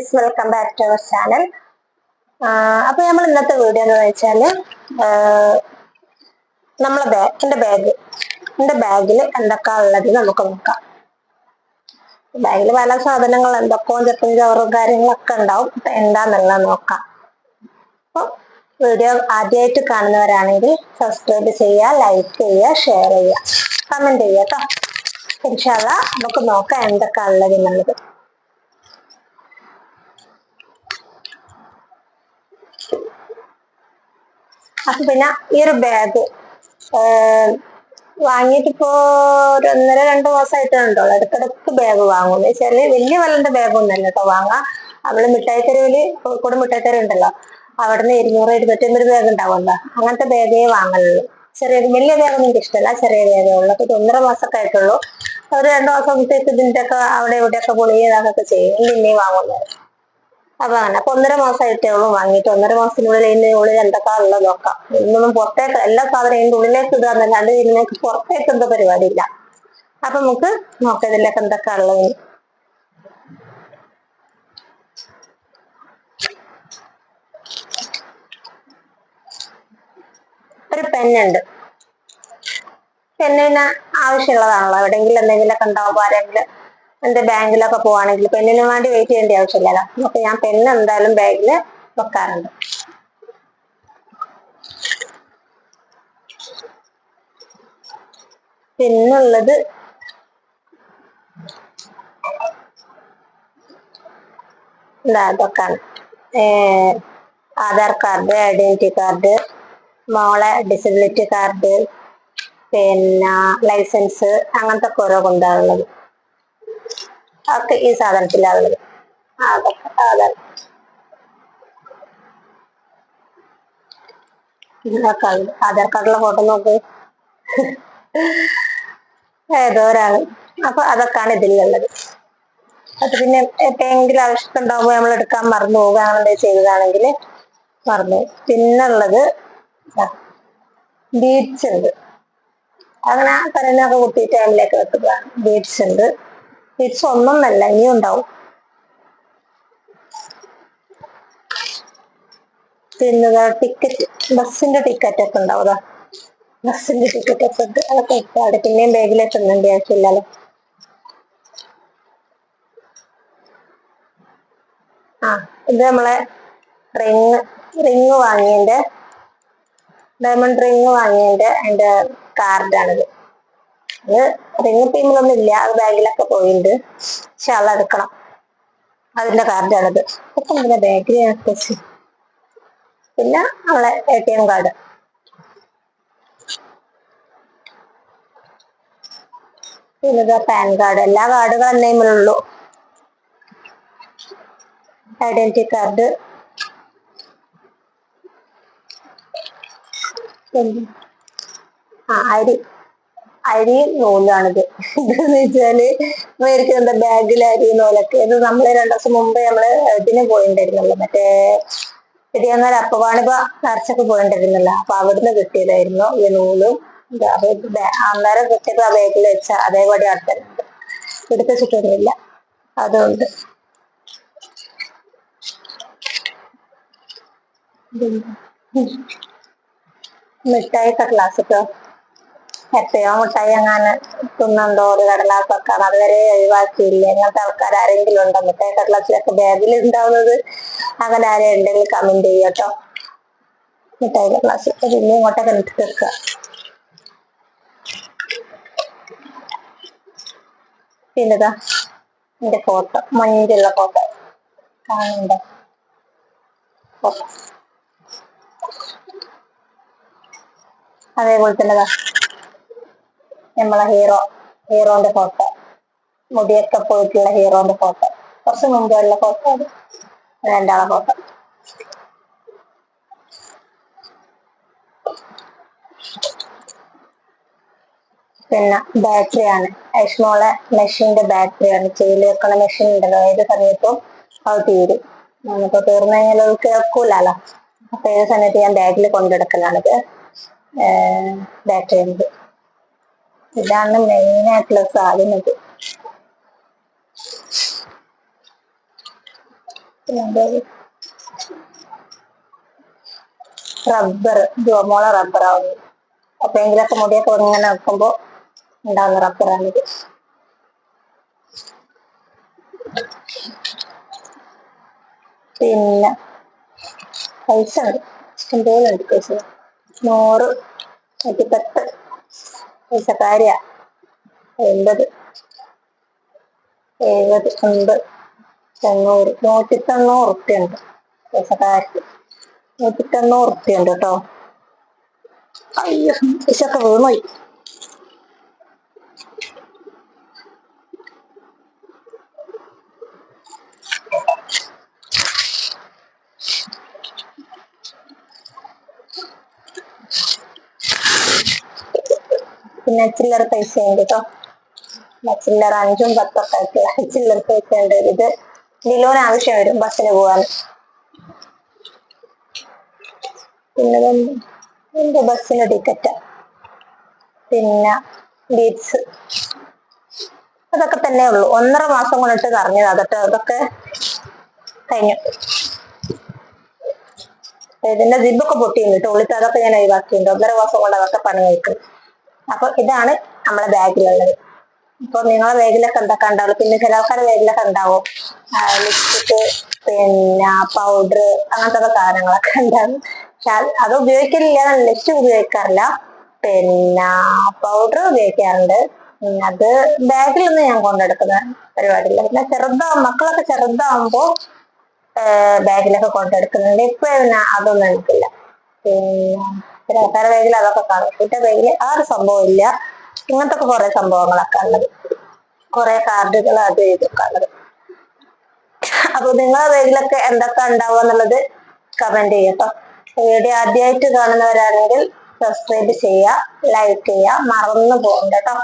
Guys, welcome back to our channel. അപ്പൊ നമ്മൾ ഇന്നത്തെ വീഡിയോ എന്ന് വെച്ചാല് എന്റെ ബാഗിൽ എന്തൊക്കെയാ ഉള്ളത് നമുക്ക് നോക്കാം. ബാഗിൽ പല സാധനങ്ങൾ എന്തൊക്കെയോ ചെറുപ്പം ചോറും കാര്യങ്ങളൊക്കെ ഉണ്ടാവും. അപ്പൊ എന്താന്നുള്ളത് നോക്കാം. അപ്പൊ വീഡിയോ ആദ്യമായിട്ട് കാണുന്നവരാണെങ്കിൽ സബ്സ്ക്രൈബ് ചെയ്യുക, ലൈക്ക് ചെയ്യുക, ഷെയർ ചെയ്യുക, കമന്റ് ചെയ്യുക കേട്ടോ. ഇൻഷാ അല്ലാഹ് നമുക്ക് നോക്കാം എന്തൊക്കെയാ ഉള്ളത് എന്നുള്ളത്. അപ്പൊ പിന്നെ ഈ ഒരു ബാഗ് വാങ്ങിയിട്ടിപ്പോ ഒരു 1.5-2 മാസമായിട്ടുണ്ടോ. ഇടക്കിടക്ക് ബാഗ് വാങ്ങും. വെച്ചാല് വലിയ വലന്റെ ബാഗൊന്നല്ല കേട്ടോ വാങ്ങാം. അവള് മിഠായിത്തെരുവില്, കോഴിക്കോട് മിഠായിത്തെരുവ് ഉണ്ടല്ലോ, അവിടുന്ന് 200-250 ബാഗ് ഉണ്ടാവുമല്ലോ, അങ്ങനത്തെ ബാഗേ വാങ്ങലുള്ളൂ. വലിയ ബാഗൊന്നും എനിക്ക് ഇഷ്ടമല്ല, ചെറിയ ബാഗേ ഉള്ളൂ. അപ്പൊ 1.5 മാസമൊക്കെ ആയിട്ടുള്ളൂ. ഒരു 2 മാസത്തേക്ക് ഇതിന്റെ ഒക്കെ അവിടെ ഇവിടെയൊക്കെ പൊളിയതാകൊക്കെ ചെയ്യും. പിന്നെയും വാങ്ങുന്നത്. അപ്പൊ 1.5 മാസമായിട്ടേ ഉള്ളൂ വാങ്ങിയിട്ട്. 1.5 മാസത്തിനുള്ളിൽ ഇതിന്റെ ഉള്ളിൽ എന്തൊക്കെയാ ഉള്ളത് നോക്കാം. ഇന്നൊന്നും പുറത്തേക്ക് എല്ലാ സാധനം ഇതിന്റെ ഉള്ളിലേക്ക് ഇടാന്നല്ലാണ്ട് ഇതിലേക്ക് പുറത്തേക്ക് എന്തോ പരിപാടി ഇല്ല. അപ്പൊ നമുക്ക് നോക്കാം ഇതിലേക്ക് എന്തൊക്കെയാ ഉള്ളത്. ഒരു പെന്നുണ്ട്. പെന്നിന് ആവശ്യമുള്ളതാണല്ലോ. എവിടെയെങ്കിലും എന്തെങ്കിലുമൊക്കെ ഉണ്ടാവുമ്പോൾ ആരെങ്കിലും എന്റെ ബാങ്കിലൊക്കെ പോവാണെങ്കിൽ പെണ്ണിന് വേണ്ടി വെയിറ്റ് ചെയ്യേണ്ട ആവശ്യമില്ലല്ലോ. അപ്പൊ ഞാൻ പെണ്ണ് എന്തായാലും ബാഗില് വെക്കാറുണ്ട്. പിന്നുള്ളത് ഇതൊക്കെയാണ്. ആധാർ കാർഡ്, ഐഡന്റിറ്റി കാർഡ്, മോളെ ഡിസബിലിറ്റി കാർഡ്, പിന്നെ ലൈസൻസ്, അങ്ങനത്തെ ഒക്കെ ഓരോ കൊണ്ടാണുള്ളത്. ഒക്കെ ഈ സാധനത്തിലാണുള്ളത്. അതൊക്കെ ആധാർ കാർഡിലെ ഫോട്ടോ നോക്ക്, ഏതോ ഒരാള്. അപ്പൊ അതൊക്കെയാണ് ഇതിലുള്ളത്. അത് പിന്നെ എപ്പോഴെങ്കിലും ആവശ്യമുണ്ടാകുമ്പോൾ നമ്മൾ എടുക്കാൻ മറന്നു പോകുക, അങ്ങനെ ചെയ്തതാണെങ്കിൽ മറന്നു. പിന്നുള്ളത് ബീഡ്സ് ഉണ്ട്. അങ്ങനെ കരനൊക്കെ കുത്തി ടൈമിലേക്ക് വെക്കുന്നതാണ്. ബീഡ്സ് ഉണ്ട്. ബീഡ്സ് ഒന്നൊന്നല്ല, ഇനിയും ഉണ്ടാവും. പിന്നെ ടിക്കറ്റ്, ബസ്സിന്റെ ടിക്കറ്റ് ഒക്കെ ഉണ്ടാവും. ബസ്സിന്റെ ടിക്കറ്റ് ഒക്കെ ഉണ്ട്. അതൊക്കെ അവിടെ പിന്നെയും ബാഗിലേക്ക് എണ്ണേണ്ട ആവശ്യമില്ലല്ലോ. ഇത് നമ്മളെ റിങ് വാങ്ങിയതിന്റെ, ഡയമണ്ട് റിങ് വാങ്ങിയതിന്റെ അതിന്റെ കാർഡാണിത്. അത് റിങ് ടീമിലൊന്നും ഇല്ല, അത് ബാഗിലൊക്കെ പോയിട്ടുണ്ട്. പക്ഷെ അതെടുക്കണം. അതിന്റെ കാർഡാണിത്. ഒക്കെ നമ്മുടെ ബാഗിൽ. പിന്നെ നമ്മളെ ATM കാർഡ്, പിന്നെ പാൻ കാർഡ്, എല്ലാ കാർഡുകളും നെയിമിലുള്ളൂ. ഐഡന്റിറ്റി കാർഡ്, അരി നൂലാണിത്. ഇതെന്ന് വെച്ചാല് മേടിക്കുന്ന ബാഗിൽ അരി നൂലൊക്കെ. ഇത് നമ്മള് 2 ദിവസം മുമ്പ് നമ്മള് ഇതിന് പോയിട്ടുണ്ടായിരുന്നല്ലോ, മറ്റേ ശരിയെന്നാൽ അപ്പവാണിപ നേർച്ചക്ക് പോയിട്ടുണ്ടായിരുന്നല്ലോ. അപ്പൊ അവിടുന്ന് കിട്ടിയതായിരുന്നു ഈ നൂലും. അന്നേരം കിട്ടിയത് ആ ബാഗിൽ വെച്ച അതേപടി അടുത്തുണ്ട്, എടുത്തിട്ടൊന്നുമില്ല. അതുകൊണ്ട് മിഠായി കടലാസൊക്കെ എത്രയോ മിഠായി അങ്ങനെ തിന്നുണ്ടോ ഒരു കടലാസൊക്കെ അതുവരെ ഒഴിവാക്കിയില്ല. ഇങ്ങനത്തെ ആൾക്കാർ ആരെങ്കിലും ഉണ്ടോ മിഠായി കടലാസിലൊക്കെ ബാഗിൽ ഉണ്ടാവുന്നത്? അങ്ങനെ ആരെയും ഉണ്ടെങ്കിൽ കമന്റ് ചെയ്യട്ടോ. മിഠായി കടലാസ് പിന്നെ ഇങ്ങോട്ടൊക്കെ ഇട്ട് വെക്കുക. പിന്നെതാ എന്റെ ഫോട്ടോ, മഞ്ഞിലുള്ള ഫോട്ടോ കാണുന്നുണ്ടോ? അതേപോലെ തന്നെ നമ്മളെ ഹീറോന്റെ ഫോട്ടോ, മുടിയൊക്കെ പോയിട്ടുള്ള ഹീറോന്റെ ഫോട്ടോ, കുറച്ച് മുമ്പുള്ള ഫോട്ടോ. അത് 2 ആളെ ഫോട്ടോ. പിന്നെ ബാറ്ററിയാണ്, ഐഷ്മോളെ മെഷീന്റെ ബാറ്ററിയാണ്. ചെയില് വെക്കണ മെഷീൻ ഉണ്ടല്ലോ, ഏത് സമയത്തും അത് തീരും. നമുക്ക് തീർന്നു കഴിഞ്ഞാൽ അത് കേൾക്കൂലല്ലോ. അപ്പൊ ഏത് സമയത്ത് ഞാൻ ബാഗിൽ കൊണ്ടെടുക്കലാണിത്. ബാറ്ററി ഉണ്ട്. ഇതാണ് മെയിൻ ആയിട്ടുള്ള സാധനം. ഇത് റബ്ബർ ജോമോള റബ്ബറാവുന്നു. എപ്പോഴെങ്കിലൊക്കെ മുടിയൊക്കെ ഇങ്ങനെ വെക്കുമ്പോ ഉണ്ടാകുന്ന റബ്ബറാണിത്. പിന്നെ പൈസ ഉണ്ട്, ഇഷ്ടംപോലെ ഉണ്ട് പൈസ. 100, 110 പൈസക്കാരിയാ. 80, 70, 80, 90, 190 ഉറുപ്പ്യുണ്ട് പൈസക്കാർക്ക്. 190 ഉറുപ്പ്യുണ്ട് കേട്ടോ. അയ്യോ പൈസൊക്കെ വീണുപോയി. പിന്നെ ചില്ലറ പൈസ ഉണ്ട് കേട്ടോ. ചില്ലറ 5ഉം 10ഒക്കെ ആയിട്ട് ചില്ലറ പൈസ ഉണ്ട്. ഇത് ലിലോന് ആവശ്യം വരും ബസ്സിന് പോവാൻ. പിന്നെ എന്റെ ബസ്സിന് ടിക്കറ്റ്, പിന്നെ ബീറ്റ്സ്, അതൊക്കെ തന്നെ ഉള്ളൂ. 1.5 മാസം കൊണ്ടിട്ട് നിറഞ്ഞത് അതൊക്കെ കഴിഞ്ഞു. ഇതിന്റെ ജിബൊക്കെ പൊട്ടിയുണ്ട് കേട്ടോ. ഉള്ളിട്ട് അതൊക്കെ ഞാൻ ഒഴിവാക്കിയിട്ടുണ്ട്. 1.5 മാസം കൊണ്ട് അതൊക്കെ പണി കഴിക്കും. അപ്പൊ ഇതാണ് നമ്മളെ ബാഗിലുള്ളത്. അപ്പൊ നിങ്ങളെ ബാഗിലൊക്കെ എന്തൊക്കെ ഉണ്ടാവും? പിന്നെ ചില ആൾക്കാരുടെ ബാഗിലൊക്കെ ഉണ്ടാവും ലിപ്സ്റ്റിക്, പിന്നെ പൗഡർ, അങ്ങനത്തെ സാധനങ്ങളൊക്കെ ഉണ്ടാവും. പക്ഷെ അത് ഉപയോഗിക്കലില്ല, ലിപ്സ്റ്റിക് ഉപയോഗിക്കാറില്ല. പിന്നെ പൗഡർ ഉപയോഗിക്കാറുണ്ട്. അത് ബാഗിലൊന്നും ഞാൻ കൊണ്ടെടുക്കുന്ന പരിപാടിയില്ല. പിന്നെ മക്കളൊക്കെ ചെറുതാവുമ്പോ ബാഗിലൊക്കെ കൊണ്ടെടുക്കുന്നുണ്ട്. ഇപ്പൊ പിന്നെ അതൊന്നും എനിക്കില്ല. പിന്നെ ആൾക്കാരുടെ ബാഗിൽ അതൊക്കെ കാണും. എന്റെ ബാഗിൽ ആ ഒരു സംഭവം ഇല്ല. ഇങ്ങനത്തെ കുറെ സംഭവങ്ങളൊക്കെ ഉള്ളത്, കുറെ കാർഡുകൾ, അത് ഇതൊക്കെ ഉള്ളത്. അപ്പൊ നിങ്ങളുടെ ബാഗിലൊക്കെ എന്തൊക്കെ ഉണ്ടാവുക എന്നുള്ളത് കമന്റ് ചെയ്യട്ടോ. വീഡിയോ ആദ്യമായിട്ട് കാണുന്നവരാണെങ്കിൽ സബ്സ്ക്രൈബ് ചെയ്യുക, ലൈക്ക് ചെയ്യുക, മറന്നു പോകണ്ട കേട്ടോ.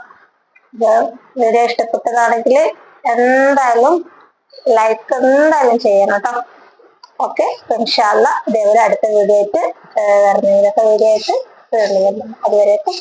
വീഡിയോ ഇഷ്ടപ്പെട്ടതാണെങ്കിൽ എന്തായാലും ലൈക്ക് എന്തായാലും ചെയ്യണം കേട്ടോ. ഓക്കെ, ഇൻഷാ അല്ലാഹ് ഇതേപോലെ അടുത്ത വീഡിയോ ആയിട്ട് വരുന്നതിനൊക്കെ വീഡിയോ ആയിട്ട് അതുവരേക്കും